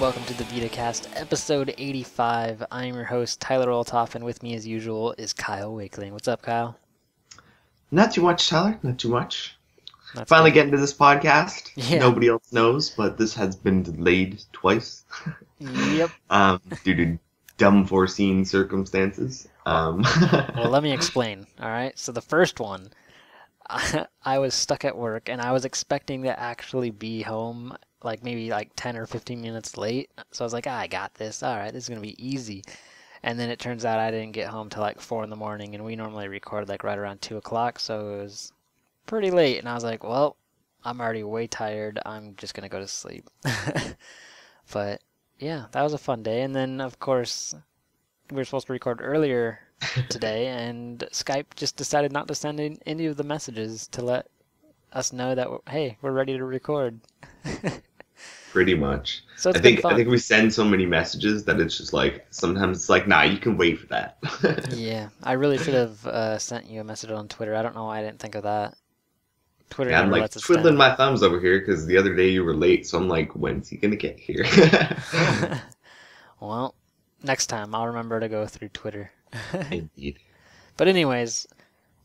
welcome to the Vita Cast, episode 85. I am your host, Tyler Oltoff, and with me as usual is Kyle Wakeling. What's up, Kyle? Not too much, Tyler. Not too much. That's Finally good. getting to this podcast. Yeah. Nobody else knows, but this has been delayed twice. Yep. Due to dumb foreseen circumstances. Well, let me explain, alright? So the first one, I was stuck at work, and I was expecting to actually be home maybe 10 or 15 minutes late. So I was like, I got this. Alright, this is going to be easy. And then it turns out I didn't get home till 4 in the morning, and we normally record right around 2 o'clock, so it was pretty late. And I was like, well, I'm already way tired. I'm just going to go to sleep. But yeah, that was a fun day. And then, of course, we were supposed to record earlier today, and Skype just decided not to send in any of the messages to let us know that, hey, we're ready to record. Pretty much. So it's I been think fun. we send so many messages that it's just sometimes it's like, nah, you can wait for that. Yeah, I really should have sent you a message on Twitter. I don't know why I didn't think of that. Twitter Yeah, I'm never lets us twiddling down. my thumbs over here because the other day you were late, so I'm like, when's he gonna get here? Well, next time I'll remember to go through Twitter. Indeed. But anyways,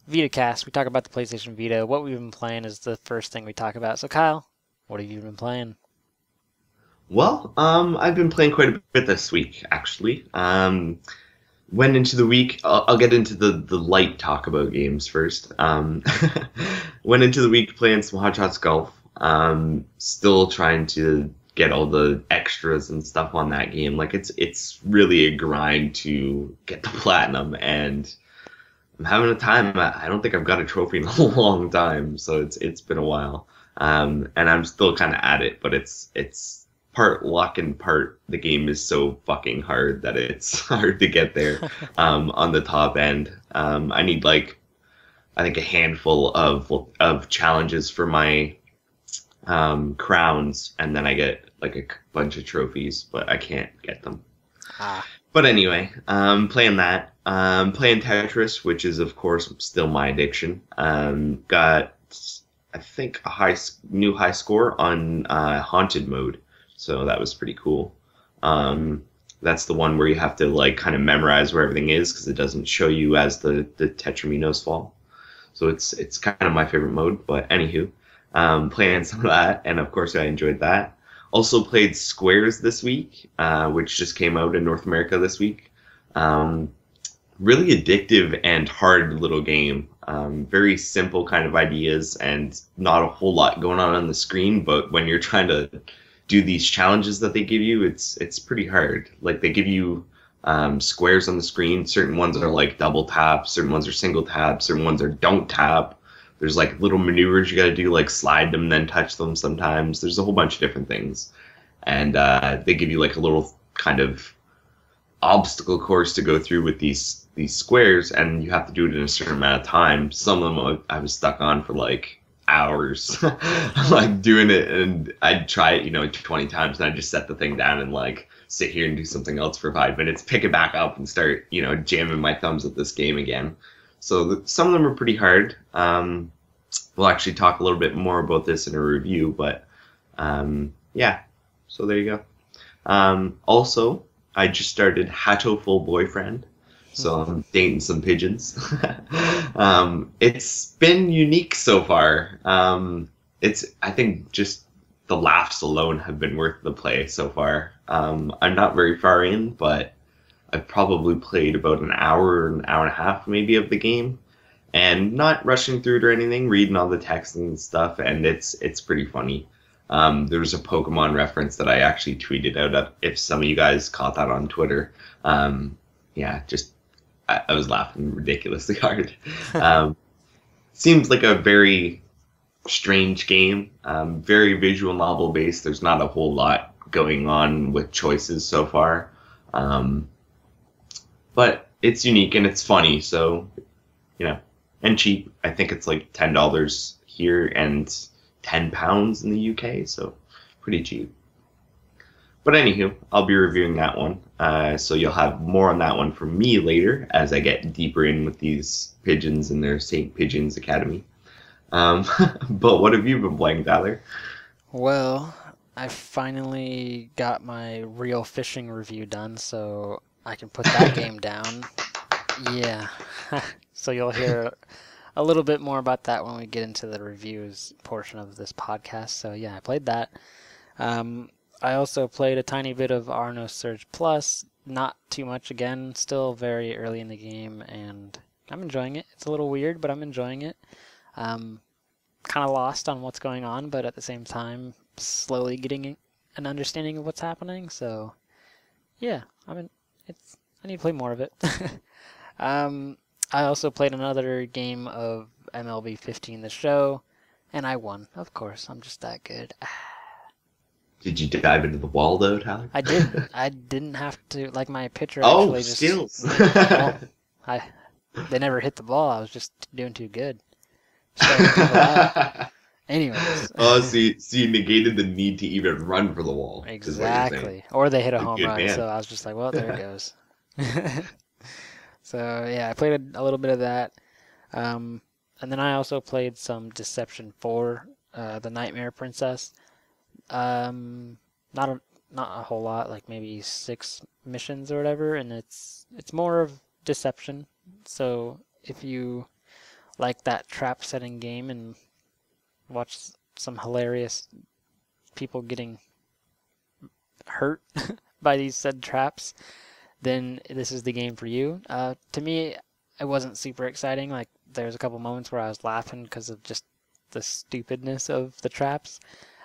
VitaCast, we talk about the PlayStation Vita. What we've been playing is the first thing we talk about. So Kyle, what have you been playing? Well, I've been playing quite a bit this week, actually. Went into the week. I'll get into the light talk about games first. Went into the week playing some Hot Shots Golf. Still trying to get all the extras and stuff on that game. It's really a grind to get the platinum, and I'm having a time. I don't think I've got a trophy in a long time, so it's been a while. And I'm still kind of at it, but it's part luck and part the game is so fucking hard that it's hard to get there on the top end. I need I think a handful of challenges for my crowns, and then I get a bunch of trophies, but I can't get them. But anyway, playing that. Playing Tetris, which is of course still my addiction. Got I think a new high score on haunted mode. So that was pretty cool. That's the one where you have to kind of memorize where everything is because it doesn't show you as the tetraminos fall. So it's kind of my favorite mode. But anywho, playing some of that, and of course I enjoyed that. Also played Squares this week, which just came out in North America this week. Really addictive and hard little game. Very simple kind of ideas and not a whole lot going on the screen, but when you're trying to do these challenges that they give you, it's pretty hard. They give you squares on the screen. Certain ones are double tap, certain ones are single tap, certain ones are don't tap. There's little maneuvers you got to do, slide them then touch them sometimes. There's a whole bunch of different things. And they give you a little kind of obstacle course to go through with these squares, and you have to do it in a certain amount of time. Some of them I was stuck on for hours doing it, and I'd try it 20 times, and I'd just set the thing down and sit here and do something else for 5 minutes, pick it back up and start jamming my thumbs at this game again. So some of them are pretty hard. We'll actually talk a little bit more about this in a review, but yeah, so there you go. Also, I just started Hatto Full Boyfriend, so I'm dating some pigeons. It's been unique so far. I think just the laughs alone have been worth the play so far. I'm not very far in, but I've probably played about an hour and a half maybe of the game, and not rushing through it or anything, reading all the text and stuff, and it's pretty funny. There was a Pokemon reference that I actually tweeted out if some of you guys caught that on Twitter. Yeah, just I was laughing ridiculously hard. Seems like a very strange game, very visual novel based. There's not a whole lot going on with choices so far, but it's unique and it's funny. So, and cheap. I think it's $10 here and £10 in the UK, so pretty cheap. But anywho, I'll be reviewing that one. So you'll have more on that one from me later as I get deeper in with these pigeons and their St. Pigeons Academy. But what have you been playing, Tyler? Well, I finally got my real fishing review done, so I can put that game down. Yeah. So you'll hear a little bit more about that when we get into the reviews portion of this podcast. So yeah, I played that. I also played a tiny bit of Arno Surge Plus. Not too much again, still very early in the game, and I'm enjoying it. It's a little weird, but I'm enjoying it. Kind of lost on what's going on, but at the same time, slowly getting an understanding of what's happening. So yeah, I need to play more of it. I also played another game of MLB 15 The Show, and I won, of course. I'm just that good. Did you dive into the wall, though, Tyler? I did. I didn't have to, like, my pitcher Oh, actually just... skills! Well, they never hit the ball. I was just doing too good. Anyways. Oh, so you negated the need to even run for the wall. Exactly. Or they hit a home run, man. so I was just like, well, there it goes. So, yeah, I played a little bit of that. And then I also played some Deception 4, The Nightmare Princess. Not a whole lot, like maybe 6 missions or whatever, and it's more of deception. So if you like that trap setting game and watch some hilarious people getting hurt by these said traps, then this is the game for you. To me, it wasn't super exciting. Like, there's a couple moments where I was laughing because of just the stupidness of the traps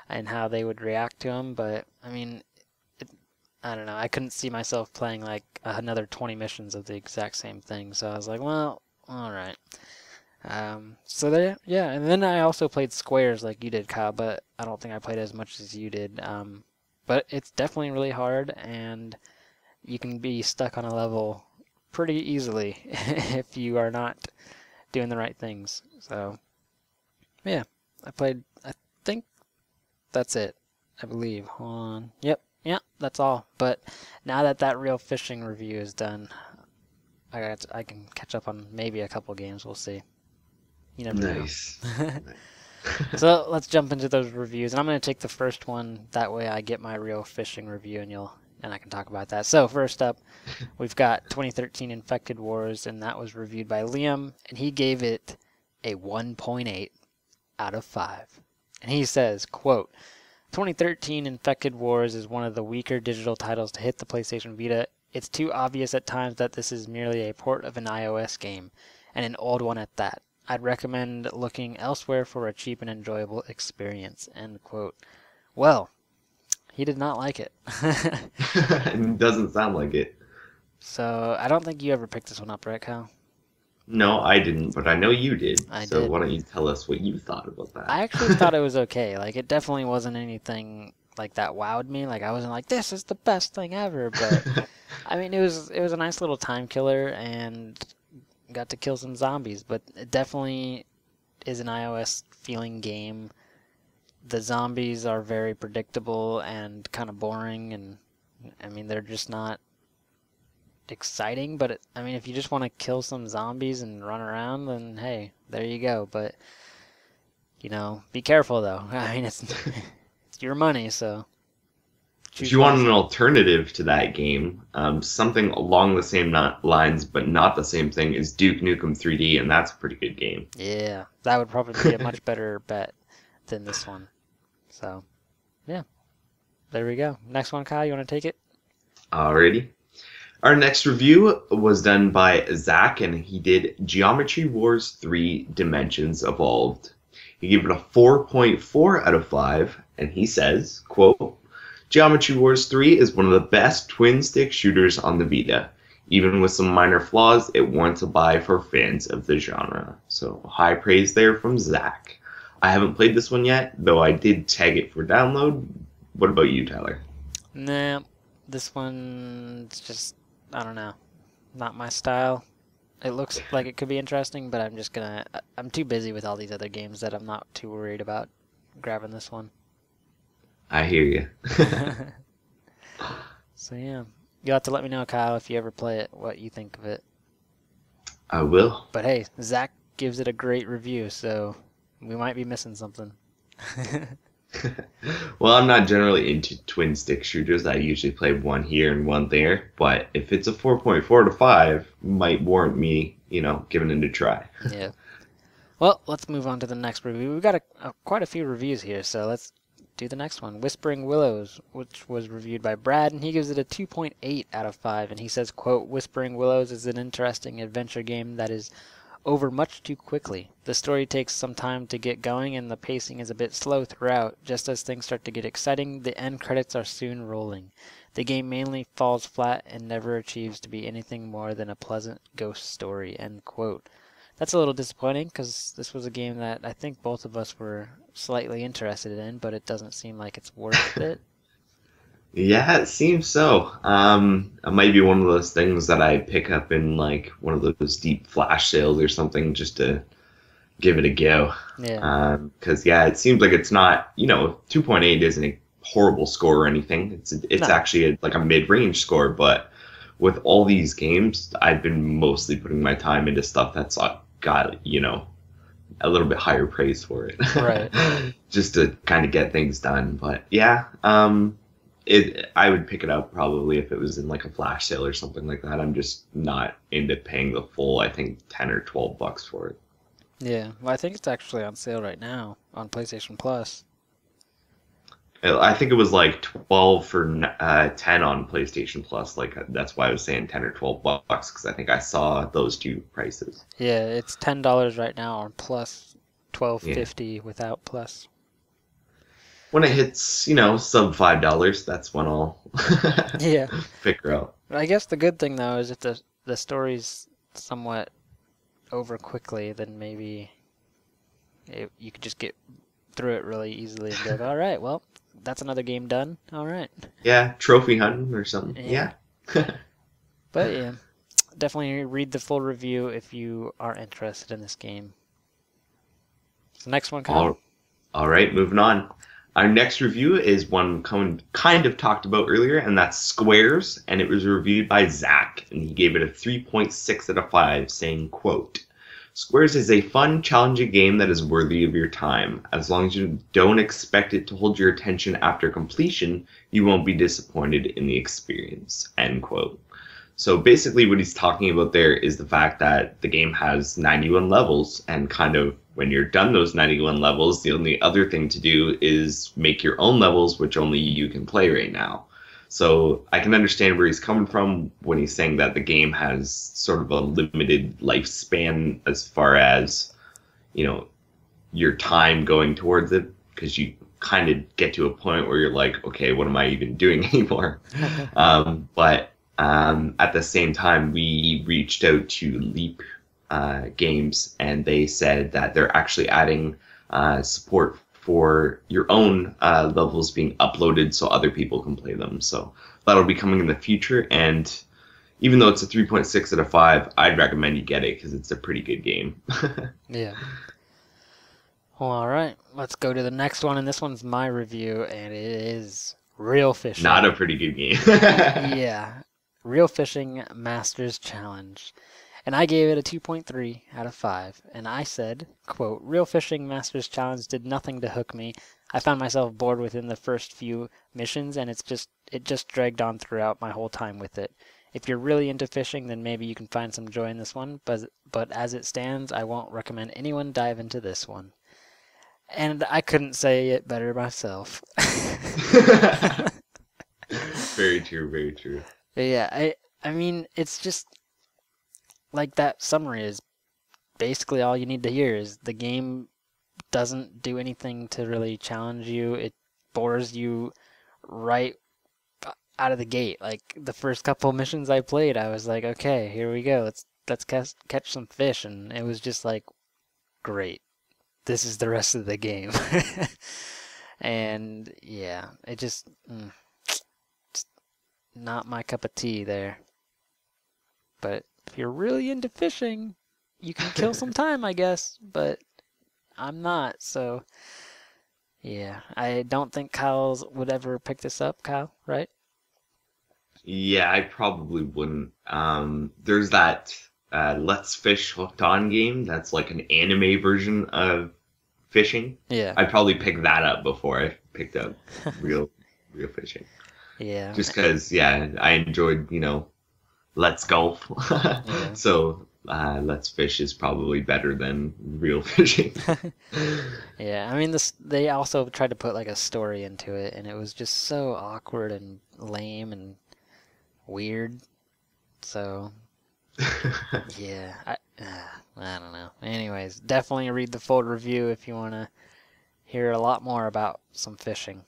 and how they would react to them. But, I mean, I don't know. I couldn't see myself playing, like, another 20 missions of the exact same thing. So I was like, well, all right. So there, yeah. And then I also played Squares like you did, Kyle, but I don't think I played as much as you did. But it's definitely really hard, and you can be stuck on a level pretty easily if you are not doing the right things. So, yeah, I think that's it, I believe. Hold on. Yep, that's all. But now that real fishing review is done, I can catch up on maybe a couple games. We'll see. You never know. Nice. So let's jump into those reviews, and I'm going to take the first one. That way I get my real fishing review, and I can talk about that. So first up, we've got 2013 Infected Wars, and that was reviewed by Liam, and he gave it a 1.8 out of 5. And he says, quote, 2013 Infected Wars is one of the weaker digital titles to hit the PlayStation Vita. It's too obvious at times that this is merely a port of an iOS game, and an old one at that. I'd recommend looking elsewhere for a cheap and enjoyable experience, end quote. Well, he did not like it. It doesn't sound like it. So, I don't think you ever picked this one up, right, Kyle? No, I didn't, but I know you did. I so did. Why don't you tell us what you thought about that? I actually thought it was okay. Like, it definitely wasn't anything like that wowed me. Like, I wasn't like, this is the best thing ever. But, I mean, it was a nice little time killer, and got to kill some zombies. But it definitely is an iOS feeling game. The zombies are very predictable and kind of boring, and I mean, they're just not exciting. But I mean, if you just want to kill some zombies and run around, then hey, there you go. But be careful though. I mean, it's your money, so. If you want an alternative to that game, something along the same lines but not the same thing is Duke Nukem 3D, and that's a pretty good game. Yeah, that would probably be a much better bet than this one. So, yeah, there we go. Next one, Kyle, you want to take it? Alrighty. Our next review was done by Zach, and he did Geometry Wars 3 Dimensions Evolved. He gave it a 4.4 out of 5, and he says, quote, Geometry Wars 3 is one of the best twin-stick shooters on the Vita. Even with some minor flaws, it warrants a buy for fans of the genre. So, high praise there from Zach. I haven't played this one yet, though I did tag it for download. What about you, Tyler? Nah, this one's just, I don't know, not my style. It looks like it could be interesting, but I'm too busy with all these other games that I'm not too worried about grabbing this one. I hear you. So yeah, you'll have to let me know, Kyle, if you ever play it, what you think of it. I will. But hey, Zach gives it a great review, so we might be missing something. Well, I'm not generally into twin stick shooters. I usually play one here and one there. But if it's a 4.4 to 5, might warrant me, giving it a try. Yeah. Well, let's move on to the next review. We've got quite a few reviews here, so let's do the next one. Whispering Willows, which was reviewed by Brad, and he gives it a 2.8 out of 5. And he says, quote, Whispering Willows is an interesting adventure game that is over much too quickly. The story takes some time to get going, and the pacing is a bit slow throughout. Just as things start to get exciting, the end credits are soon rolling. The game mainly falls flat and never achieves to be anything more than a pleasant ghost story, end quote. That's a little disappointing, because this was a game that I think both of us were slightly interested in, but it doesn't seem like it's worth it. Yeah, it seems so. It might be one of those things that I pick up in like one of those deep flash sales or something just to give it a go. Yeah. Because it seems like it's not, 2.8 isn't a horrible score or anything. It's No. actually like a mid-range score, but with all these games, I've been mostly putting my time into stuff that's got, a little bit higher praise for it. Right. Just to kind of get things done. But yeah, I would pick it up probably if it was in like a flash sale or something like that. I'm just not into paying the full, I think, $10 or $12 for it. Yeah. Well, I think it's actually on sale right now on PlayStation Plus. I think it was like 12 for 10 on PlayStation Plus. Like that's why I was saying 10 or 12 bucks because I think I saw those two prices. Yeah, it's $10 right now on Plus, $12.50 without Plus. When it hits, sub $5, that's when I'll Yeah. figure out. I guess the good thing though is if the story's somewhat over quickly, then maybe you could just get through it really easily and go, all right, well, that's another game done. All right. Yeah, trophy hunting or something. Yeah. But yeah, definitely read the full review if you are interested in this game. So next one, Kyle. All right, moving on. Our next review is one kind of talked about earlier, and that's Squares, and it was reviewed by Zach, and he gave it a 3.6 out of 5, saying, quote, Squares is a fun, challenging game that is worthy of your time. As long as you don't expect it to hold your attention after completion, you won't be disappointed in the experience, end quote. So basically what he's talking about there is the fact that the game has 91 levels, and kind of when you're done those 91 levels, the only other thing to do is make your own levels, which only you can play right now. So I can understand where he's coming from when he's saying that the game has sort of a limited lifespan as far as, your time going towards it, because you kind of get to a point where you're like, okay, what am I even doing anymore? But at the same time, we reached out to Leap Games, and they said that they're actually adding support for your own levels being uploaded so other people can play them. So that'll be coming in the future. And even though it's a 3.6 out of 5, I'd recommend you get it because it's a pretty good game. Yeah. Well, all right. Let's go to the next one. And this one's my review, and it is Real Fishing. Not a pretty good game. Yeah. Real Fishing Masters Challenge. And I gave it a 2.3 out of 5. And I said, quote, Real Fishing Masters Challenge did nothing to hook me. I found myself bored within the first few missions, and it just dragged on throughout my whole time with it. If you're really into fishing, then maybe you can find some joy in this one, but as it stands, I won't recommend anyone dive into this one. And I couldn't say it better myself. Very true, very true. Yeah, I mean, it's just like that summary is basically all you need to hear is the game doesn't do anything to really challenge you. It bores you right out of the gate. Like the first couple missions I played, I was like, okay, here we go. Let's catch some fish, and it was just like, great. This is the rest of the game. And yeah, it just not my cup of tea there. But if you're really into fishing, you can kill some time, I guess. But I'm not, so yeah. I don't think Kyle's would ever pick this up, Kyle, right? Yeah, I probably wouldn't. There's that Let's Fish Hooked On game that's like an anime version of fishing. Yeah. I'd probably pick that up before I picked up real fishing. Yeah. Just because, yeah, I enjoyed, Let's Golf. Yeah. So Let's Fish is probably better than real fishing. Yeah, I mean, they also tried to put like a story into it, and it was just so awkward and lame and weird. So, yeah, I don't know. Anyways, definitely read the full review if you want to hear a lot more about some fishing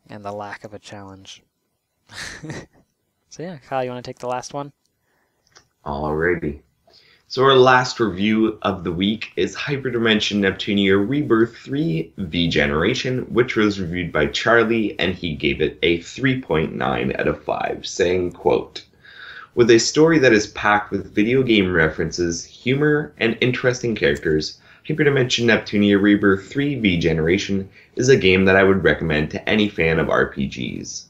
and the lack of a challenge. So yeah, Kyle, you want to take the last one? Alrighty. So our last review of the week is Hyperdimension Neptunia Rebirth 3 V Generation, which was reviewed by Charlie, and he gave it a 3.9 out of 5, saying, quote, "With a story that is packed with video game references, humor, and interesting characters, Hyperdimension Neptunia Rebirth 3 V Generation is a game that I would recommend to any fan of RPGs.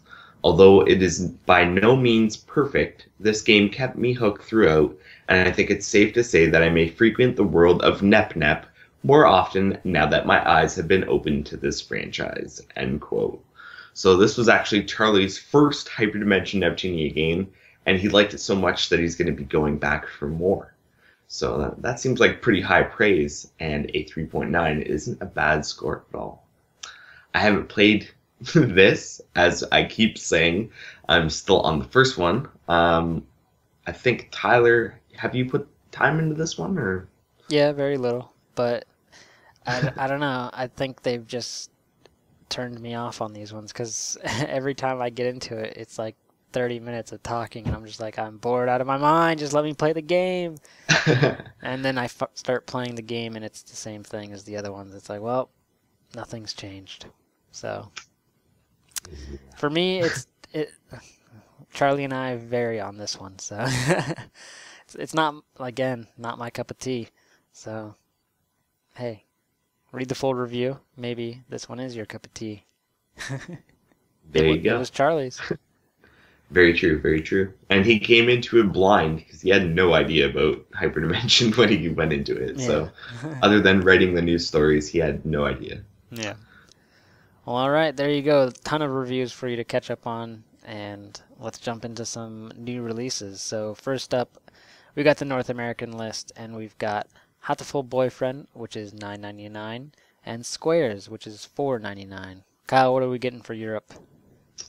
Although it is by no means perfect, this game kept me hooked throughout, and I think it's safe to say that I may frequent the world of Nep more often now that my eyes have been opened to this franchise." End quote. So this was actually Charlie's first Hyperdimension Neptunia game, and he liked it so much that he's going to be going back for more. So that seems like pretty high praise, and a 3.9 isn't a bad score at all. I haven't played this, as I keep saying. I'm still on the first one. I think, Tyler, have you put time into this one, or? Yeah, very little, but I don't know. I think they've just turned me off on these ones because every time I get into it, it's like 30 minutes of talking, and I'm just like, I'm bored out of my mind. Just let me play the game. And then I start playing the game, and it's the same thing as the other ones. It's like, well, nothing's changed. So for me, Charlie and I vary on this one. So it's not, again, not my cup of tea. So hey, read the full review. Maybe this one is your cup of tea. There you go. It was Charlie's. Very true, very true. And he came into it blind because he had no idea about Hyperdimension when he went into it. Yeah. So other than writing the news stories, he had no idea. Yeah. Well, all right, there you go. A ton of reviews for you to catch up on, and let's jump into some new releases. So first up, we got the North American list, and we've got Hatoful Boyfriend, which is $9.99, and Squares, which is $4.99. Kyle, what are we getting for Europe?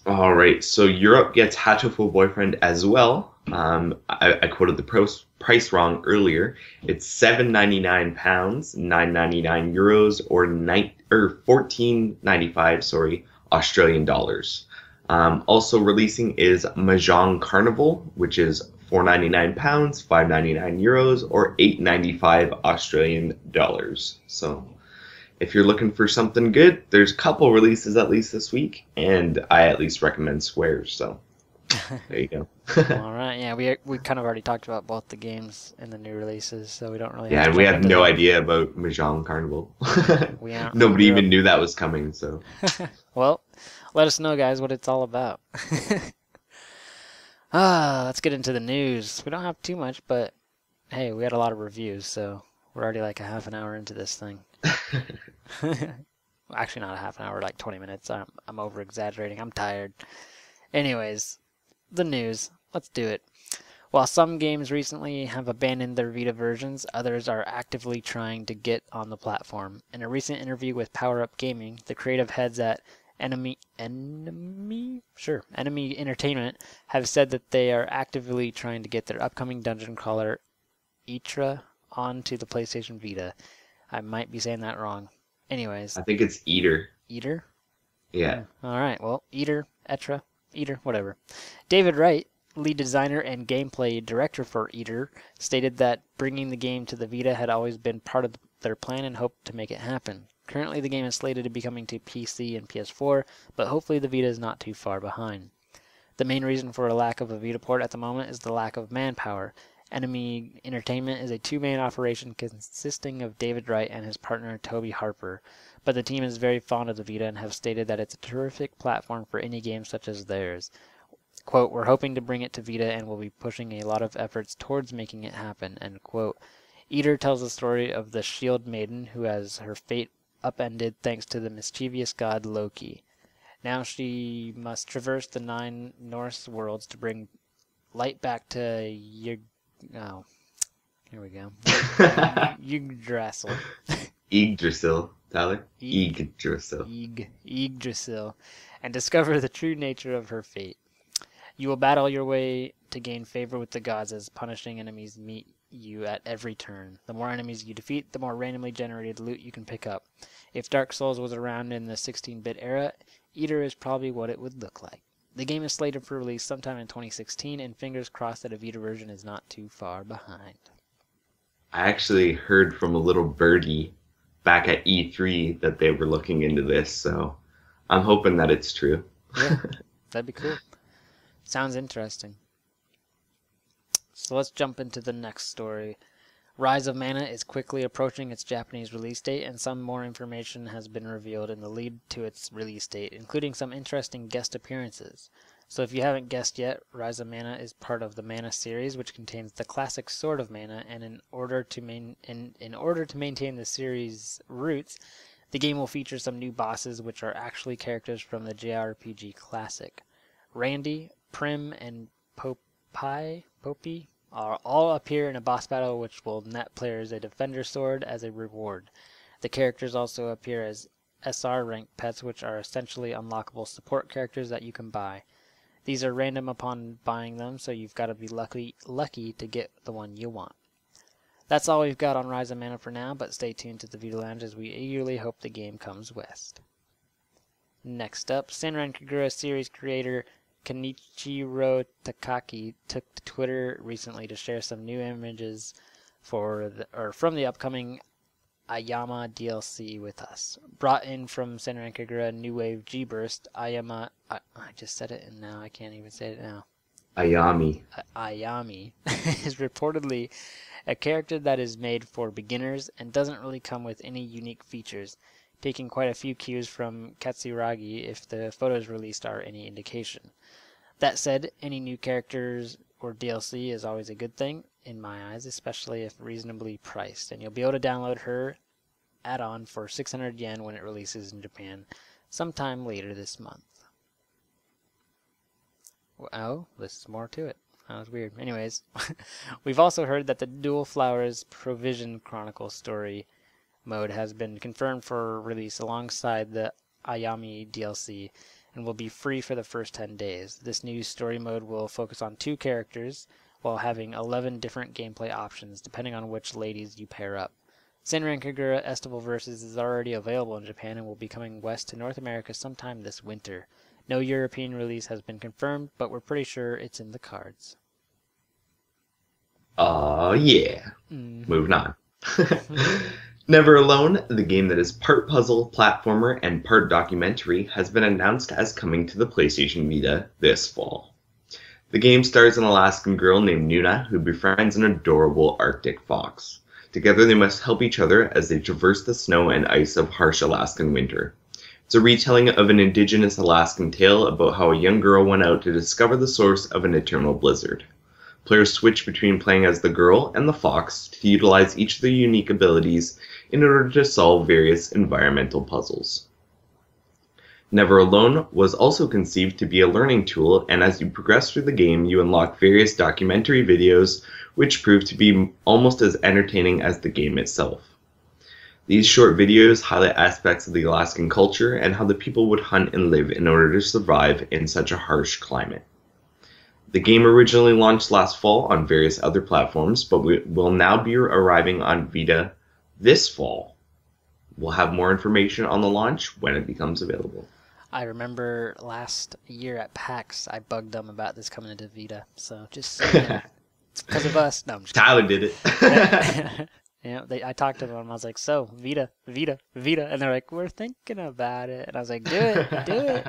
All right, so Europe gets Hatoful Boyfriend as well. I quoted the price wrong earlier. It's £7.99, €9.99 euros, or $14.95, sorry, Australian dollars. Also releasing is Mahjong Carnival, which is £4.99, €5.99 euros, or $8.95 Australian dollars. So if you're looking for something good, there's a couple releases at least this week, and I at least recommend Squares. So there you go. All right, yeah, we kind of already talked about both the games and the new releases, so we don't really. Yeah, and we have no idea about Mahjong Carnival. Nobody even knew that was coming. So, well, let us know, guys, what it's all about. Let's get into the news. We don't have too much, but hey, we had a lot of reviews, so we're already like a half an hour into this thing. Actually, not a half an hour, like 20 minutes. I'm over exaggerating. I'm tired. Anyways, the news. Let's do it. While some games recently have abandoned their Vita versions, others are actively trying to get on the platform. In a recent interview with Power Up Gaming, the creative heads at Enemy Entertainment have said that they are actively trying to get their upcoming dungeon crawler Etra onto the PlayStation Vita. I might be saying that wrong. Anyways. I think it's Eater. Eater? Yeah. All right. Well, Eater, whatever. David Wright, lead designer and gameplay director for Eater, stated that bringing the game to the Vita had always been part of their plan and hoped to make it happen. Currently, the game is slated to be coming to PC and PS4, but hopefully the Vita is not too far behind. The main reason for a lack of a Vita port at the moment is the lack of manpower. Enemy Entertainment is a two-man operation consisting of David Wright and his partner Toby Harper, but the team is very fond of the Vita and have stated that it's a terrific platform for any game such as theirs. Quote, "We're hoping to bring it to Vita and will be pushing a lot of efforts towards making it happen," end quote. Eater tells the story of the Shield Maiden who has her fate upended thanks to the mischievous god Loki. Now she must traverse the 9 Norse worlds to bring light back to oh, here we go. Yggdrasil. Yggdrasil, Tyler. Yggdrasil. Yggdrasil, and discover the true nature of her fate. You will battle your way to gain favor with the gods as punishing enemies meet you at every turn. The more enemies you defeat, the more randomly generated loot you can pick up. If Dark Souls was around in the 16-bit era, Eater is probably what it would look like. The game is slated for release sometime in 2016, and fingers crossed that a Vita version is not too far behind. I actually heard from a little birdie back at E3 that they were looking into this, so I'm hoping that it's true. Yeah, that'd be cool. Sounds interesting. So let's jump into the next story. Rise of Mana is quickly approaching its Japanese release date, and some more information has been revealed in the lead to its release date, including some interesting guest appearances. So if you haven't guessed yet, Rise of Mana is part of the Mana series, which contains the classic Sword of Mana, and in order to maintain the series' roots, the game will feature some new bosses which are actually characters from the JRPG classic. Randy, Prim, and Popey all appear in a boss battle which will net players a Defender Sword as a reward. The characters also appear as SR rank pets, which are essentially unlockable support characters that you can buy. These are random upon buying them, so you've got to be lucky to get the one you want. That's all we've got on Rise of Mana for now, but stay tuned to the Vita Lounge as we eagerly hope the game comes west. Next up, Senran Kagura series creator Kenichiro Takaki took to Twitter recently to share some new images from the upcoming Ayama DLC with us. Brought in from Senran Kagura New Wave G-Burst, Ayama... I just said it and now I can't even say it now. Ayami. Ayami is reportedly a character that is made for beginners and doesn't really come with any unique features, taking quite a few cues from Katsuragi if the photos released are any indication. That said, any new characters or DLC is always a good thing, in my eyes, especially if reasonably priced, and you'll be able to download her add-on for 600 yen when it releases in Japan sometime later this month. Oh, there's more to it. That was weird. Anyways, we've also heard that the Dual Flowers Provision Chronicle story mode has been confirmed for release alongside the Ayami DLC and will be free for the first 10 days. This new story mode will focus on 2 characters while having 11 different gameplay options depending on which ladies you pair up. Senran Kagura Estival Versus is already available in Japan and will be coming west to North America sometime this winter. No European release has been confirmed, but we're pretty sure it's in the cards. Oh yeah. Moving on. Never Alone, the game that is part puzzle, platformer, and part documentary, has been announced as coming to the PlayStation Vita this fall. The game stars an Alaskan girl named Nuna who befriends an adorable Arctic fox. Together they must help each other as they traverse the snow and ice of harsh Alaskan winter. It's a retelling of an indigenous Alaskan tale about how a young girl went out to discover the source of an eternal blizzard. Players switch between playing as the girl and the fox to utilize each of their unique abilities in order to solve various environmental puzzles. Never Alone was also conceived to be a learning tool, and as you progress through the game, you unlock various documentary videos which prove to be almost as entertaining as the game itself. These short videos highlight aspects of the Alaskan culture and how the people would hunt and live in order to survive in such a harsh climate. The game originally launched last fall on various other platforms, but will now be arriving on Vita this fall. We'll have more information on the launch when it becomes available. I remember last year at PAX, I bugged them about this coming into Vita, so just it's because of us. No, I'm just Tyler did it. Yeah, I talked to them. I was like, "So Vita," and they're like, "We're thinking about it," and I was like, "Do it."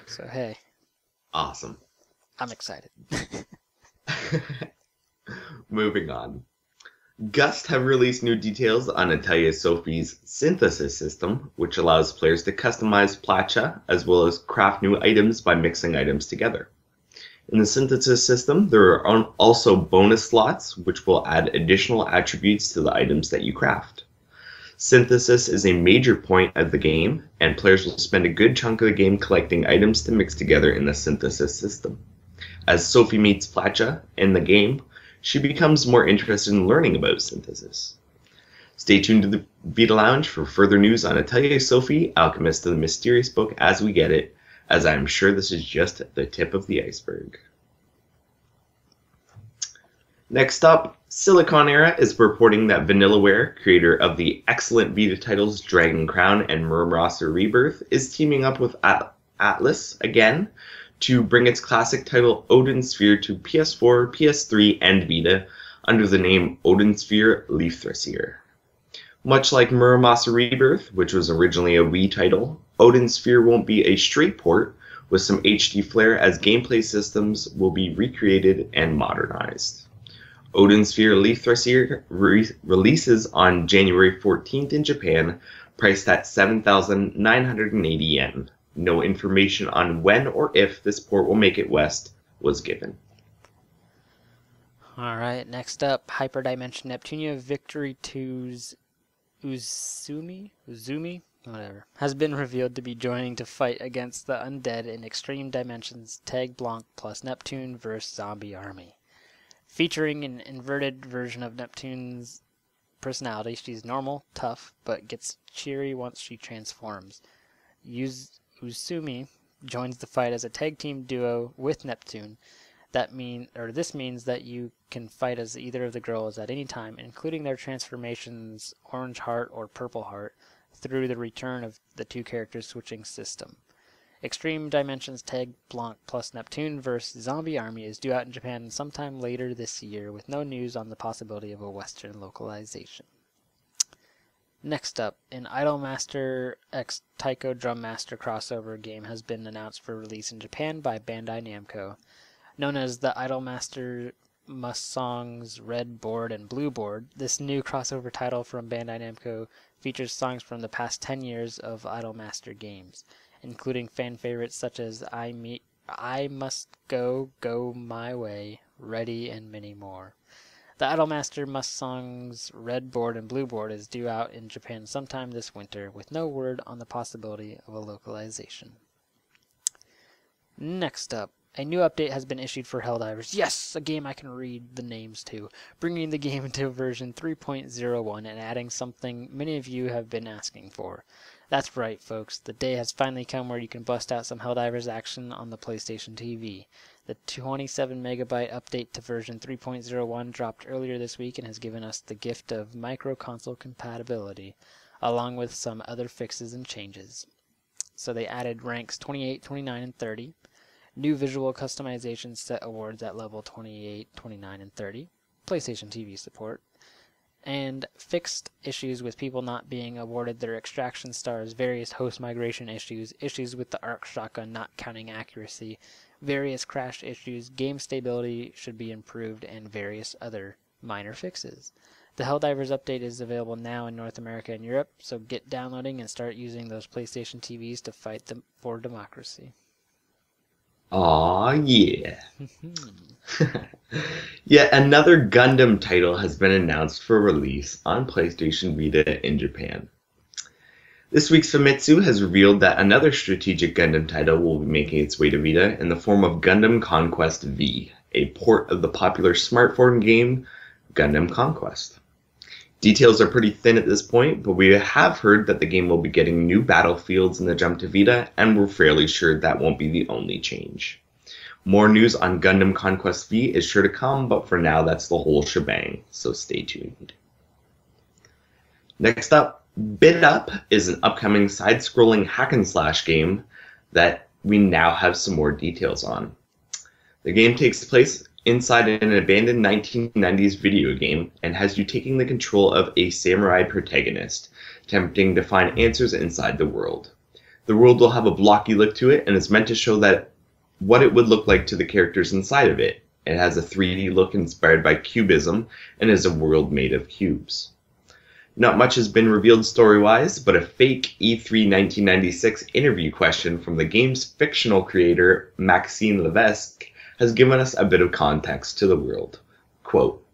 So hey, awesome. I'm excited. Moving on. Gust have released new details on Natalia Sophie's synthesis system, which allows players to customize Placha as well as craft new items by mixing items together. In the synthesis system, there are also bonus slots, which will add additional attributes to the items that you craft. Synthesis is a major point of the game, and players will spend a good chunk of the game collecting items to mix together in the synthesis system. As Sophie meets Flatcha in the game, she becomes more interested in learning about synthesis. Stay tuned to the Vita Lounge for further news on Atelier Sophie, Alchemist of the Mysterious Book as we get it, as I am sure this is just the tip of the iceberg. Next up, Silicon Era is reporting that Vanillaware, creator of the excellent Vita titles Dragon Crown and Murmrosser Rebirth, is teaming up with Atlas again to bring its classic title Odin Sphere to PS4, PS3, and Vita under the name Odin Sphere Leaf-Thrasier. Much like Murmrosser Rebirth, which was originally a Wii title, Odin Sphere won't be a straight port with some HD flair, as gameplay systems will be recreated and modernized. Odin Sphere Leaf-Thrasier releases on January 14th in Japan, priced at 7,980 yen. No information on when or if this port will make it west was given. Alright, next up, Hyperdimension Neptunia Victory 2's Uzumi, whatever, has been revealed to be joining to fight against the undead in Extreme Dimensions Tag Blanc plus Neptune vs. Zombie Army. Featuring an inverted version of Neptune's personality, she's normal, tough, but gets cheery once she transforms. Uzumi joins the fight as a tag team duo with Neptune. This means that you can fight as either of the girls at any time, including their transformations Orange Heart or Purple Heart, through the return of the two characters switching system. Extreme Dimensions Tag Blanc plus Neptune vs. Zombie Army is due out in Japan sometime later this year, with no news on the possibility of a Western localization. Next up, an Idolmaster x Taiko Drum Master crossover game has been announced for release in Japan by Bandai Namco. Known as the Idolmaster Must-Songs Red Board and Blue Board, this new crossover title from Bandai Namco features songs from the past 10 years of Idolmaster games, including fan favorites such as I Must Go, Go My Way, Ready, and many more. The Idolmaster Must-Songs Red Board and Blue Board is due out in Japan sometime this winter, with no word on the possibility of a localization. Next up, a new update has been issued for Helldivers. Yes, a game I can read the names to, bringing the game into version 3.01 and adding something many of you have been asking for. That's right, folks. The day has finally come where you can bust out some Helldivers action on the PlayStation TV. The 27 megabyte update to version 3.01 dropped earlier this week and has given us the gift of micro-console compatibility, along with some other fixes and changes. So they added ranks 28, 29, and 30, new visual customization set awards at level 28, 29, and 30, PlayStation TV support, and fixed issues with people not being awarded their extraction stars, various host migration issues, issues with the arc shotgun not counting accuracy, various crash issues, game stability should be improved, and various other minor fixes. The Helldivers update is available now in North America and Europe, so get downloading and start using those PlayStation TVs to fight for democracy. Aw, yeah. Yet another Gundam title has been announced for release on PlayStation Vita in Japan. This week's Famitsu has revealed that another strategic Gundam title will be making its way to Vita in the form of Gundam Conquest V, a port of the popular smartphone game Gundam Conquest. Details are pretty thin at this point, but we have heard that the game will be getting new battlefields in the jump to Vita, and we're fairly sure that won't be the only change. More news on Gundam Conquest V is sure to come, but for now that's the whole shebang, so stay tuned. Next up, Bit Up is an upcoming side-scrolling hack-and-slash game that we now have some more details on. The game takes place inside an abandoned 1990s video game and has you taking the control of a samurai protagonist, attempting to find answers inside the world. The world will have a blocky look to it and is meant to show that what it would look like to the characters inside of it. It has a 3D look inspired by cubism and is a world made of cubes. Not much has been revealed story-wise, but a fake E3 1996 interview question from the game's fictional creator, Maxime Levesque, has given us a bit of context to the world. Quote,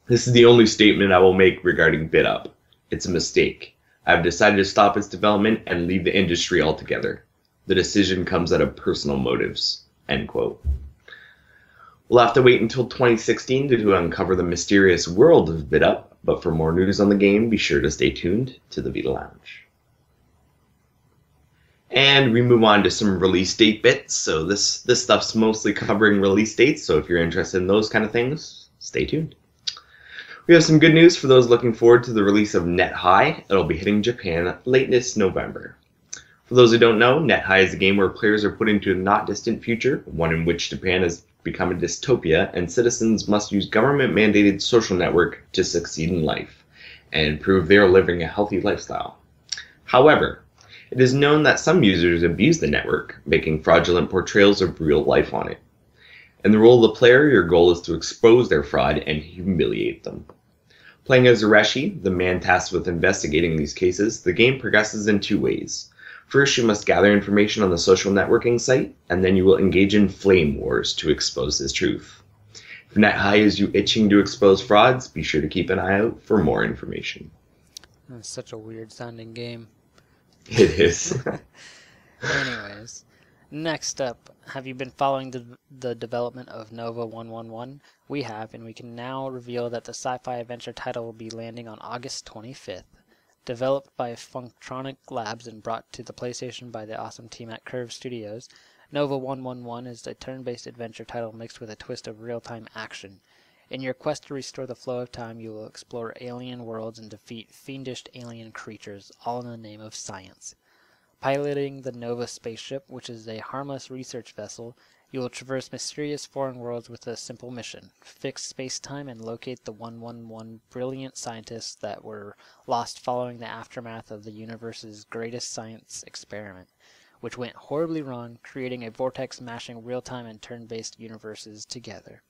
"This is the only statement I will make regarding Bit Up. It's a mistake. I've decided to stop its development and leave the industry altogether. The decision comes out of personal motives." End quote. We'll have to wait until 2016 to uncover the mysterious world of Vita, but for more news on the game, be sure to stay tuned to the Vita Lounge. And we move on to some release date bits. So this stuff's mostly covering release dates, so if you're interested in those kind of things, stay tuned. We have some good news for those looking forward to the release of Net High. It'll be hitting Japan late this November. For those who don't know, Net High is a game where players are put into a not distant future, one in which Japan has become a dystopia, and citizens must use government-mandated social network to succeed in life and prove they are living a healthy lifestyle. However, it is known that some users abuse the network, making fraudulent portrayals of real life on it. In the role of the player, your goal is to expose their fraud and humiliate them. Playing as Ureshi, the man tasked with investigating these cases, the game progresses in two ways. First, you must gather information on the social networking site, and then you will engage in flame wars to expose his truth. If Net High is you itching to expose frauds, be sure to keep an eye out for more information. That's such a weird sounding game. It is. Anyways, next up, have you been following the development of Nova 111? We have, and we can now reveal that the sci-fi adventure title will be landing on August 25th. Developed by Functronic Labs and brought to the PlayStation by the awesome team at Curve Studios, Nova 111 is a turn-based adventure title mixed with a twist of real-time action. In your quest to restore the flow of time, you will explore alien worlds and defeat fiendish alien creatures, all in the name of science. Piloting the Nova spaceship, which is a harmless research vessel, you will traverse mysterious foreign worlds with a simple mission: fix space-time and locate the 111 brilliant scientists that were lost following the aftermath of the universe's greatest science experiment, which went horribly wrong, creating a vortex mashing real-time and turn-based universes together.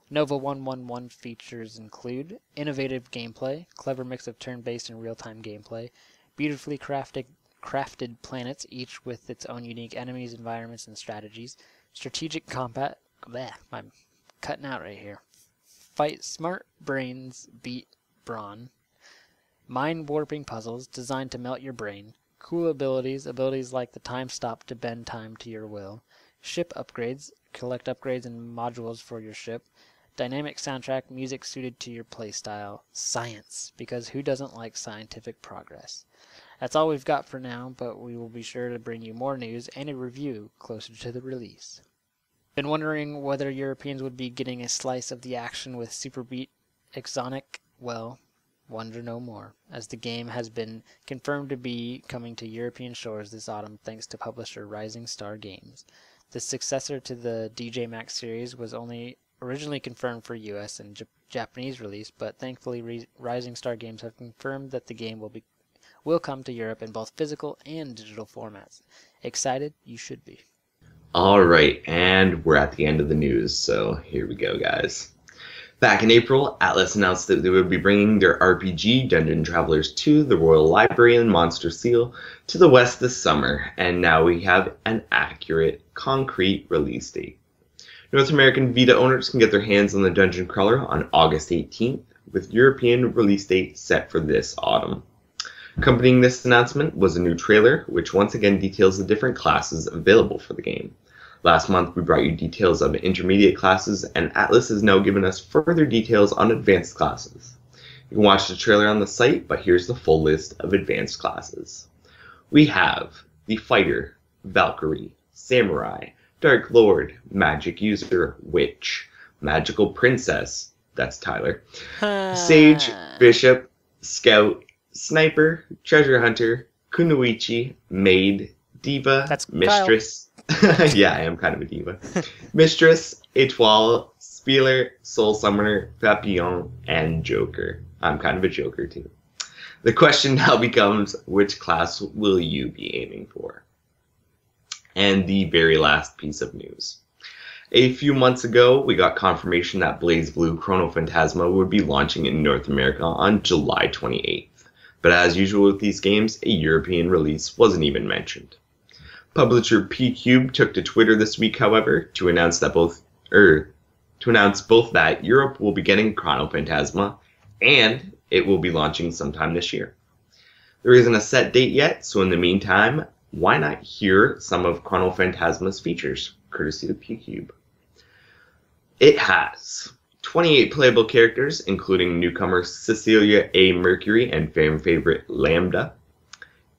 Nova 111 features include innovative gameplay, clever mix of turn-based and real-time gameplay, beautifully crafted planets, each with its own unique enemies, environments, and strategies, strategic combat, I'm cutting out right here, fight smart brains beat brawn, mind-warping puzzles designed to melt your brain, cool abilities like the time stop to bend time to your will, ship upgrades, collect upgrades and modules for your ship, dynamic soundtrack, music suited to your playstyle, science, because who doesn't like scientific progress? That's all we've got for now, but we will be sure to bring you more news and a review closer to the release. Been wondering whether Europeans would be getting a slice of the action with Super Beat Exonic? Well, wonder no more, as the game has been confirmed to be coming to European shores this autumn thanks to publisher Rising Star Games. The successor to the DJ Max series was only originally confirmed for US and Japanese release, but thankfully Rising Star Games have confirmed that the game will come to Europe in both physical and digital formats. Excited? You should be. Alright, and we're at the end of the news, so here we go, guys. Back in April, Atlus announced that they would be bringing their RPG, Dungeon Travelers 2, the Royal Library and Monster Seal, to the West this summer, and now we have an accurate, concrete release date. North American Vita owners can get their hands on the Dungeon Crawler on August 18th, with European release date set for this autumn. Accompanying this announcement was a new trailer, which once again details the different classes available for the game. Last month, we brought you details of intermediate classes, and Atlus has now given us further details on advanced classes. You can watch the trailer on the site, but here's the full list of advanced classes. We have the Fighter, Valkyrie, Samurai, Dark Lord, Magic User, Witch, Magical Princess, that's Tyler, Sage, Bishop, Scout, Sniper, Treasure Hunter, Kunoichi, Maid, Diva, That's Mistress. Yeah, I am kind of a diva. Mistress, Étoile, Spieler, Soul Summoner, Papillon, and Joker. I'm kind of a Joker too. The question now becomes, which class will you be aiming for? And the very last piece of news. A few months ago, we got confirmation that BlazBlue Chrono Phantasma would be launching in North America on July 28th. But as usual with these games, a European release wasn't even mentioned. Publisher P-Cube took to Twitter this week, however, to announce both that Europe will be getting Chrono Phantasma and it will be launching sometime this year. There isn't a set date yet, so in the meantime, why not hear some of Chrono Phantasma's features, courtesy of PCube. It has 28 playable characters, including newcomer Cecilia A. Mercury and fan favorite Lambda.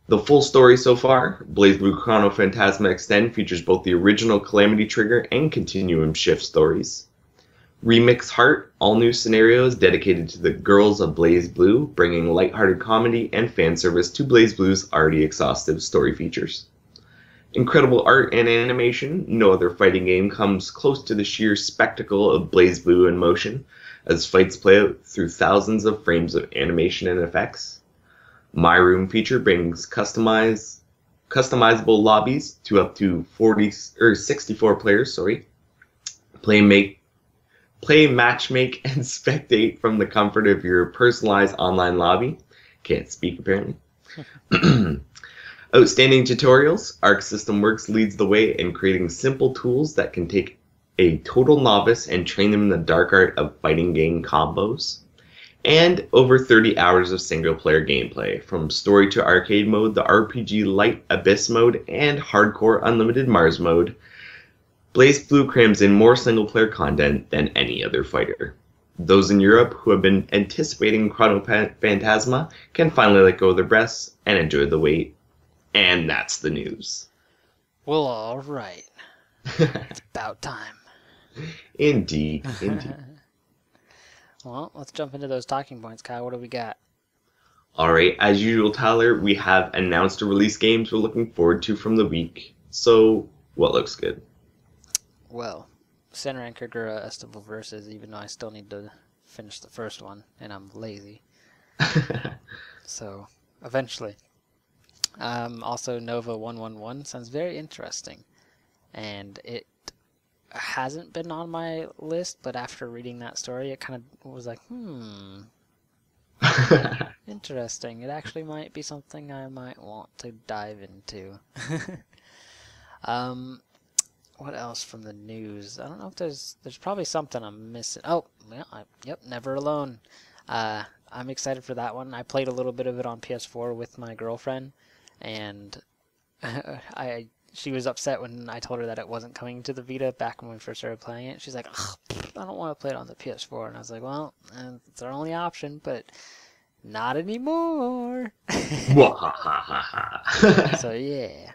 The full story so far, BlazBlue Chrono Phantasma Extend, features both the original Calamity Trigger and Continuum Shift stories. Remix Heart, all new scenarios dedicated to the girls of BlazBlue, bringing lighthearted comedy and fan service to BlazBlue's already exhaustive story features. Incredible art and animation, no other fighting game comes close to the sheer spectacle of BlazBlue in motion, as fights play out through thousands of frames of animation and effects. My Room feature brings customizable lobbies to up to 64 players. Play, matchmake, and spectate from the comfort of your personalized online lobby. Can't speak apparently. Outstanding tutorials. Arc System Works leads the way in creating simple tools that can take a total novice and train them in the dark art of fighting game combos. And over 30 hours of single-player gameplay, from story to arcade mode, the RPG Light Abyss mode, and hardcore Unlimited Mars mode. BlazBlue crams in more single-player content than any other fighter. Those in Europe who have been anticipating Chrono Phantasma can finally let go of their breaths and enjoy the wait. And that's the news. Well, all right. It's about time. Indeed. Well, let's jump into those talking points, Kyle. What do we got? Alright, as usual, Tyler, we have announced or released games we're looking forward to from the week. So, what looks good? Well, Senran Kagura Estival Versus, even though I still need to finish the first one, and I'm lazy. So, eventually. Also, Nova 111 sounds very interesting. And it hasn't been on my list, but after reading that story, it kind of was like, interesting. It actually might be something I might want to dive into. What else from the news? I don't know if there's probably something I'm missing. Oh, yeah, yep, Never Alone. I'm excited for that one. I played a little bit of it on PS4 with my girlfriend, and she was upset when I told her that it wasn't coming to the Vita back when we first started playing it. She's like, I don't want to play it on the PS4. And I was like, well, it's our only option, but not anymore. So, yeah,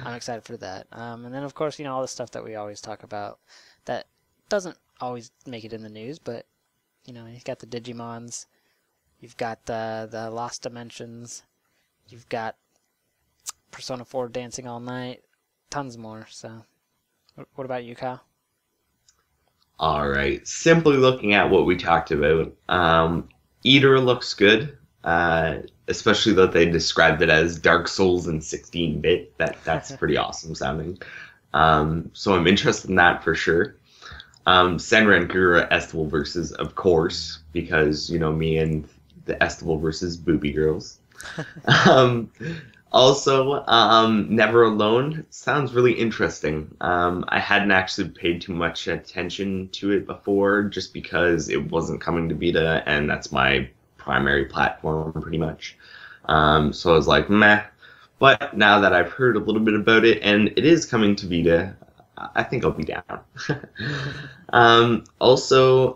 I'm excited for that. And then, of course, all the stuff that we always talk about that doesn't always make it in the news, but, you've got the Digimons, you've got the Lost Dimensions, you've got Persona 4 Dancing All Night, tons more. So, what about you, Kyle? All right. Simply looking at what we talked about, Eater looks good, especially that they described it as Dark Souls in 16-bit. That's pretty awesome sounding. So I'm interested in that for sure. Senran Kagura Estival Versus, of course, because me and the Estival Versus booby girls. Also, Never Alone sounds really interesting. I hadn't actually paid too much attention to it before just because it wasn't coming to Vita, and that's my primary platform pretty much. So I was like, meh. But now that I've heard a little bit about it, and it is coming to Vita, I think I'll be down. Also,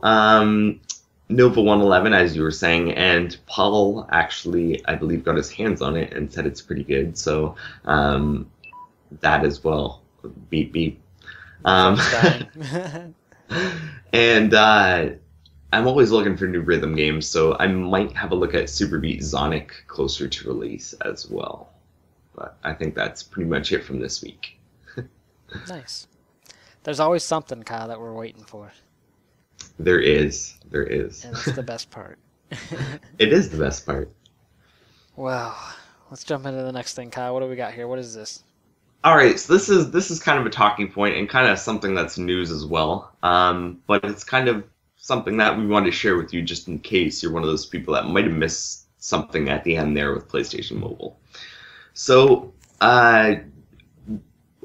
Nova 111, as you were saying, and Paul actually, I believe, got his hands on it and said it's pretty good. So that as well. Beep, beep. And I'm always looking for new rhythm games, so I might have a look at Super Beat Sonic closer to release as well. But I think that's pretty much it from this week. Nice. There's always something, Kyle, that we're waiting for. There is. And that's the best part. It is the best part. Well, let's jump into the next thing, Kyle. What do we got here? What is this? All right, so this is kind of a talking point and kind of something that's news as well. But it's kind of something that we wanted to share with you just in case you're one of those people that might have missed something at the end there with PlayStation Mobile. So,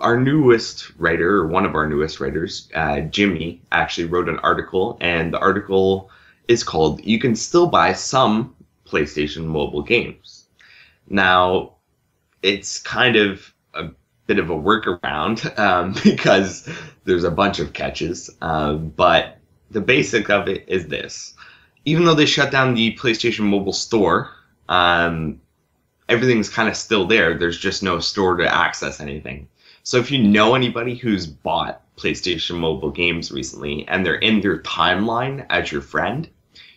our newest writer, or one of our newest writers, Jimmy, actually wrote an article, and the article is called, you can still buy some PlayStation mobile games. Now, it's kind of a bit of a workaround because there's a bunch of catches. But the basic of it is this. Even though they shut down the PlayStation Mobile Store, everything's kind of still there. There's just no store to access anything. So if you know anybody who's bought PlayStation Mobile games recently and they're in your timeline as your friend,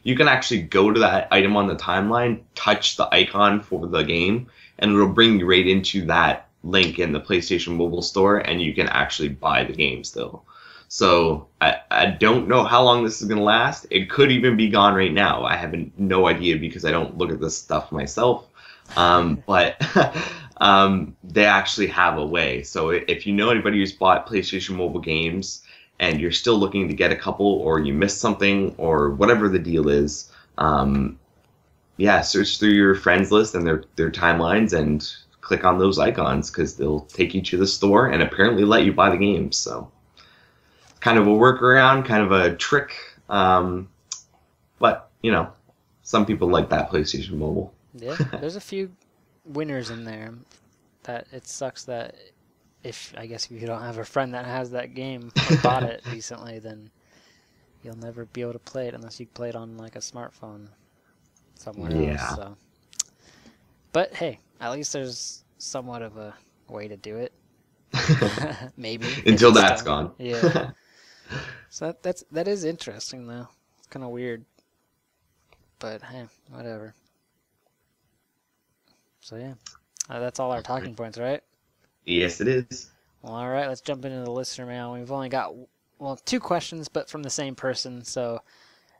you can actually go to that item on the timeline, touch the icon for the game, and it'll bring you right into that link in the PlayStation Mobile Store, and you can actually buy the game still. So I don't know how long this is going to last. It could even be gone right now. I have no idea because I don't look at this stuff myself. But they actually have a way. So if you know anybody who's bought PlayStation Mobile games and you're still looking to get a couple, or you missed something, or whatever the deal is, search through your friends list and their timelines and click on those icons, because they'll take you to the store and apparently let you buy the games. So kind of a workaround, kind of a trick, but some people like that PlayStation Mobile. Yeah, there's a few winners in there. That it sucks that if you don't have a friend that has that game or bought it recently, then you'll never be able to play it unless you play it on like a smartphone somewhere else. So. But hey, at least there's somewhat of a way to do it. Maybe until that's gone. Yeah. So that is interesting though. It's kind of weird. But hey, whatever. So yeah, that's all our talking points, right? Yes, it is. Well, all right, let's jump into the listener mail. We've only got 2 questions, but from the same person. So,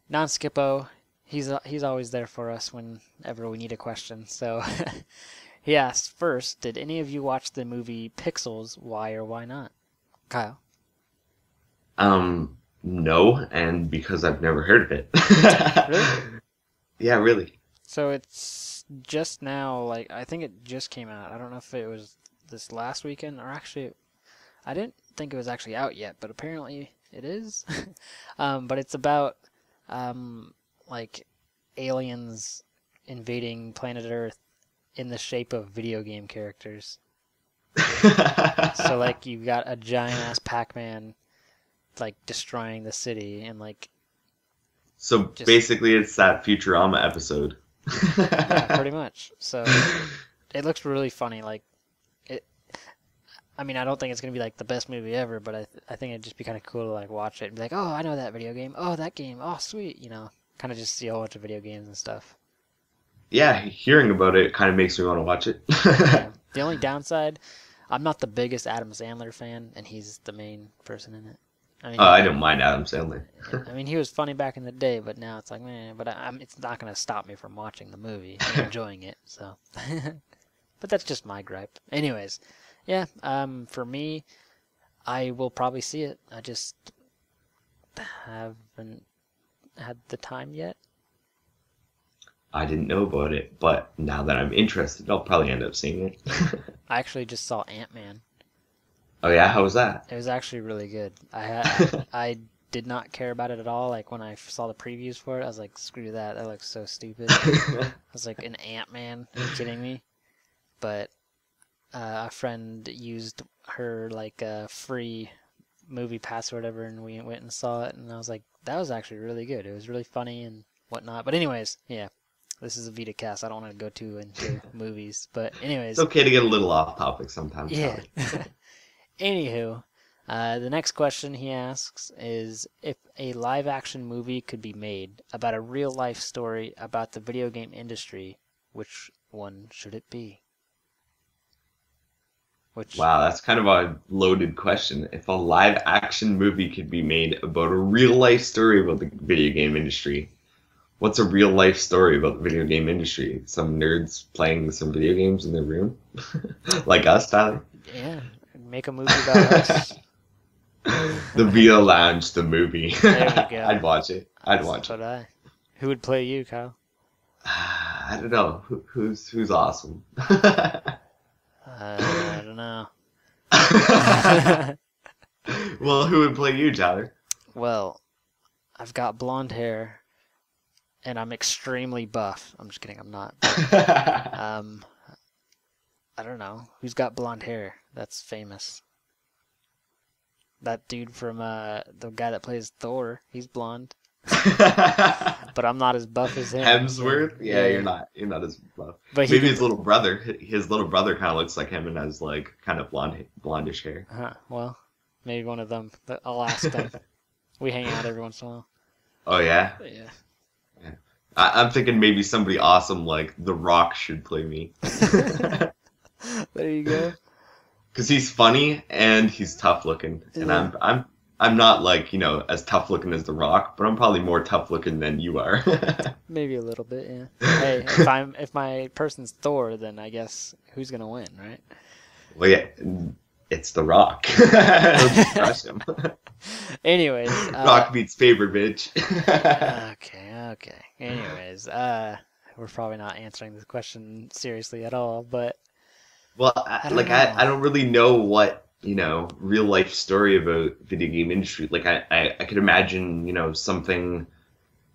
Non-Skippo, he's always there for us whenever we need a question. So, he asked first, did any of you watch the movie Pixels? Why or why not? Kyle. No, and because I've never heard of it. Really? Yeah, really. So it's just now, I think it just came out. I don't know if it was this last weekend, or actually, I didn't think it was actually out yet, but apparently it is. But it's about, aliens invading planet Earth in the shape of video game characters. So, you've got a giant-ass Pac-Man, destroying the city, and, So basically it's that Futurama episode. Yeah, pretty much. So it looks really funny. I don't think it's gonna be the best movie ever, but I think it'd just be kind of cool to watch it and be like, oh, I know that video game. Oh, that game. Oh, sweet. Kind of just see a whole bunch of video games and stuff. Yeah, hearing about it kind of makes me want to watch it. Yeah. The only downside, I'm not the biggest Adam Sandler fan, and he's the main person in it. I don't mind Adam Sandler. He was funny back in the day, but now it's man. But it's not going to stop me from watching the movie and enjoying it. So, but that's just my gripe. Anyways, yeah. For me, I will probably see it. I just haven't had the time yet. I didn't know about it, but now that I'm interested, I'll probably end up seeing it. I actually just saw Ant-Man. Oh yeah, how was that? It was actually really good. I did not care about it at all. When I saw the previews for it, I was like, screw that. That looks so stupid. I was like, an Ant-Man? Are you kidding me? But a friend used her free movie pass or whatever, and we went and saw it, and I was like, that was actually really good. It was really funny and whatnot. But anyways, yeah. This is a Vita Cast. I don't want to go too into movies. But anyways. It's okay to get a little off topic sometimes. Yeah. Anywho, the next question he asks is, if a live-action movie could be made about a real-life story about the video game industry, which one should it be? Wow, that's kind of a loaded question. If a live-action movie could be made about a real-life story about the video game industry, what's a real-life story about the video game industry? Some nerds playing some video games in their room? Like us, Tyler? Yeah. Make a movie about us. The Vita Lounge, the movie. There we go. I'd watch it. Who would play you, Kyle? I don't know. Who's awesome? I don't know. Well, who would play you, Tyler? Well, I've got blonde hair, and I'm extremely buff. I'm just kidding. I'm not. I don't know. Who's got blonde hair? That's famous. That dude from the guy that plays Thor. He's blonde. But I'm not as buff as him. Hemsworth? Yeah, you're not as buff. But maybe his little brother kind of looks like him and has like kind of blondish hair. Well, maybe one of them. I'll ask them. We hang out every once in a while. Oh yeah? Yeah. I'm thinking maybe somebody awesome like The Rock should play me. There you go. Because he's funny and he's tough looking, and I'm not like as tough looking as The Rock, but I'm probably more tough looking than you are. Maybe a little bit, yeah. Hey, if my person's Thor, then I guess who's gonna win, right? Well, yeah, it's The Rock. Crush him. Anyways, Rock beats favorite bitch. Okay. Anyways, we're probably not answering this question seriously at all, but. Well, I don't really know what, real life story about video game industry. Like, I could imagine, something,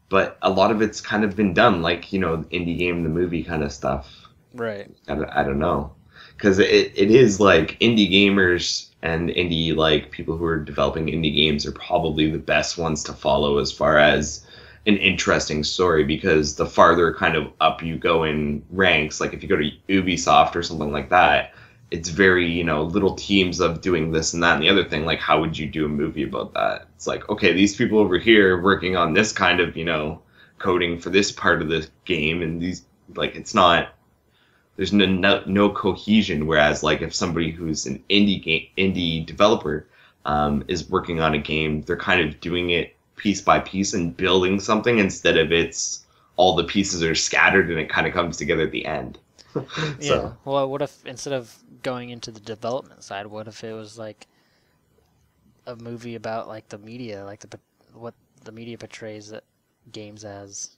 but a lot of it's kind of been done, like, indie game, the movie kind of stuff. Right. I don't know. Because it is, like, indie gamers and indie, like, people who are developing indie games are probably the best ones to follow as far as an interesting story, because the farther kind of up you go in ranks, like if you go to Ubisoft or something like that, it's very, little teams of doing this and that and the other thing. Like, how would you do a movie about that? It's like, okay, these people over here are working on this kind of, coding for this part of the game, and these, like, it's not, there's no cohesion. Whereas, like, if somebody who's an indie developer is working on a game, they're kind of doing it piece by piece and building something, instead of it's all the pieces are scattered and it kind of comes together at the end. Yeah. Well, what if instead of going into the development side, what if it was like a movie about like the media, like what the media portrays games as,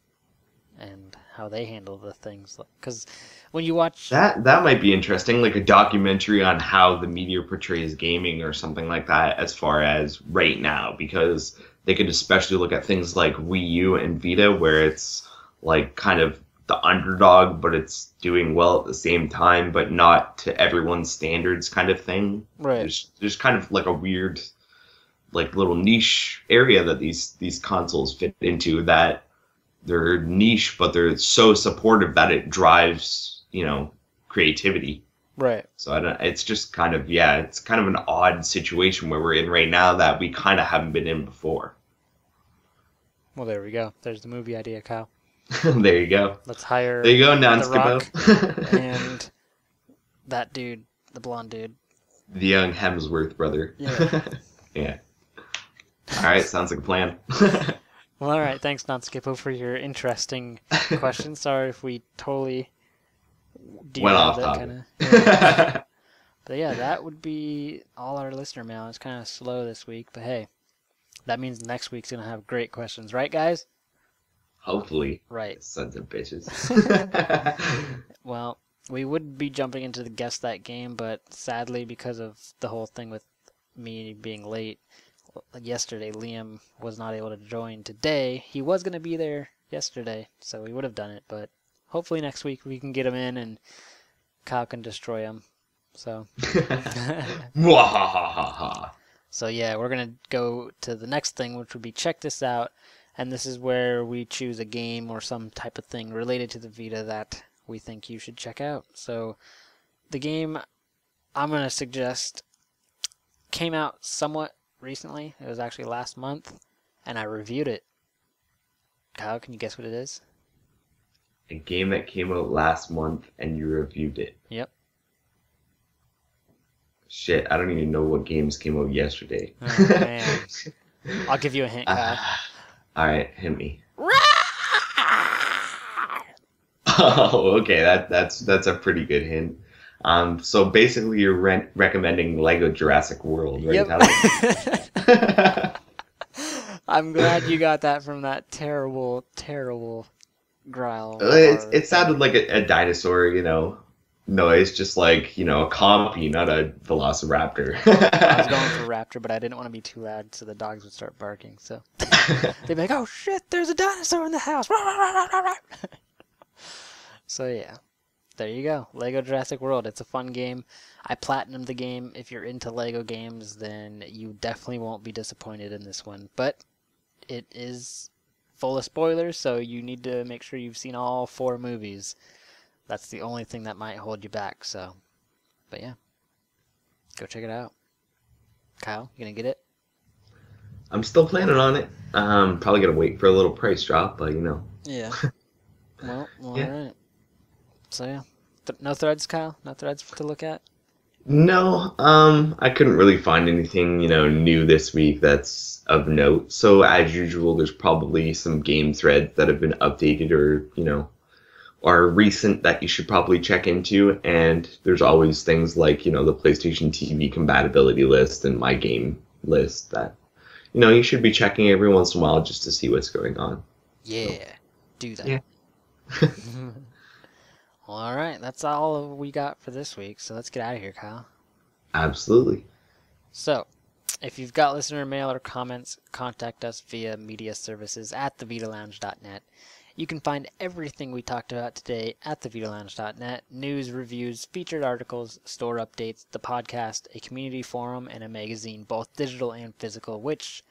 and how they handle the things? Because when you watch that might be interesting, like a documentary on how the media portrays gaming or something like that, as far as right now, because they could especially look at things like Wii U and Vita, where it's like kind of the underdog, but it's doing well at the same time, but not to everyone's standards kind of thing. Right. There's kind of like a weird, like little niche area that these consoles fit into, that they're niche, but they're so supportive that it drives, creativity. Right. So it's just kind of, it's kind of an odd situation where we're in right now that we kind of haven't been in before. Well, there we go. There's the movie idea, Kyle. There you go. Let's hire there you go, The Rock and that dude, the blonde dude. The young Hemsworth brother. Yeah. Yeah. All right, sounds like a plan. Well, all right. Thanks, Nonskippo, for your interesting question. Sorry if we totally went off that topic. kind of. Yeah. But yeah, that would be all our listener mail. It's kind of slow this week, but hey, that means next week's gonna have great questions, right, guys? Hopefully. Right. Sons of bitches. Well, we would be jumping into the Guess That Game, but sadly, because of the whole thing with me being late yesterday, Liam was not able to join today. He was going to be there yesterday, so we would have done it, but hopefully next week we can get him in and Kyle can destroy him. So, so yeah, we're going to go to the next thing, which would be Check This Out. And this is where we choose a game or some type of thing related to the Vita that we think you should check out. So the game I'm going to suggest came out somewhat recently. It was actually last month, and I reviewed it. Kyle, can you guess what it is? A game that came out last month and you reviewed it. Yep. Shit, I don't even know what games came out yesterday. Oh, man. I'll give you a hint, Kyle. All right, hit me. Oh, okay, that's a pretty good hint. So basically, you're recommending Lego Jurassic World, right? Yep. I'm glad you got that from that terrible, terrible growl. It sounded like a dinosaur, No, it's just like, a compy, not a velociraptor. I was going for raptor, but I didn't want to be too loud, so the dogs would start barking. So they'd be like, "Oh shit, there's a dinosaur in the house!" So yeah, there you go. Lego Jurassic World. It's a fun game. I platinumed the game. If you're into Lego games, then you definitely won't be disappointed in this one. But it is full of spoilers, so you need to make sure you've seen all 4 movies. That's the only thing that might hold you back. So, but yeah, go check it out. Kyle, you gonna get it? I'm still planning on it. Probably gonna wait for a little price drop, but Yeah. Well, Yeah. all right. So yeah, no threads, Kyle. No threads to look at. No, I couldn't really find anything, new this week that's of note. So as usual, there's probably some game threads that have been updated or, are recent that you should probably check into. And there's always things like, the PlayStation TV compatibility list and my game list that, you should be checking every once in a while just to see what's going on. Yeah, do that. Yeah. Well, all right, that's all we got for this week. So let's get out of here, Kyle. Absolutely. So, if you've got listener mail or comments, contact us via media services at thevitalounge.net. You can find everything we talked about today at thevitalounge.net. News, reviews, featured articles, store updates, the podcast, a community forum, and a magazine, both digital and physical, which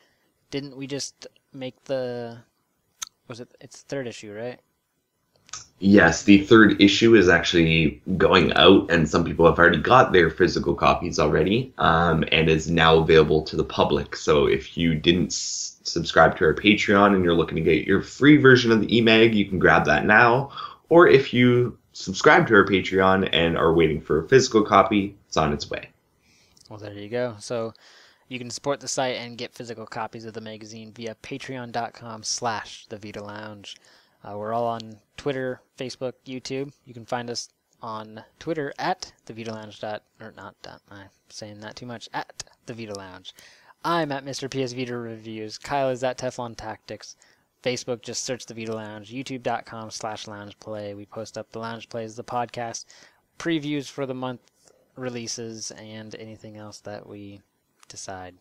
didn't we just make it's the 3rd issue, right? Yes, the 3rd issue is actually going out, and some people have already got their physical copies already, and is now available to the public. So if you didn't subscribe to our Patreon and you're looking to get your free version of the e-mag, you can grab that now. Or if you subscribe to our Patreon and are waiting for a physical copy, it's on its way. Well, there you go. So you can support the site and get physical copies of the magazine via patreon.com/thevitalounge. We're all on Twitter, Facebook, YouTube. You can find us on Twitter at I'm saying that too much, at the Vita Lounge. I'm at Mr. PSVita Reviews. Kyle is at Teflon Tactics. Facebook, just search the Vita Lounge. YouTube.com/loungeplay. We post up the Lounge Plays, the podcast, previews for the month releases, and anything else that we decide.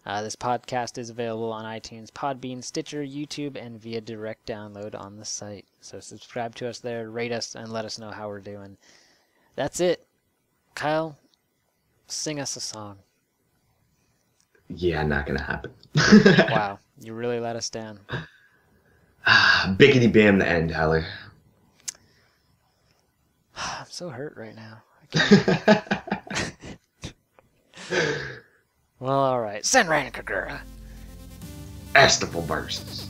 This podcast is available on iTunes, Podbean, Stitcher, YouTube, and via direct download on the site. So subscribe to us there, rate us, and let us know how we're doing. That's it. Kyle, sing us a song. Yeah, not gonna happen. Wow, you really let us down. Biggity bam the end, Tyler. I'm so hurt right now. I can't. Well, alright. Senran Kagura. Estable bursts.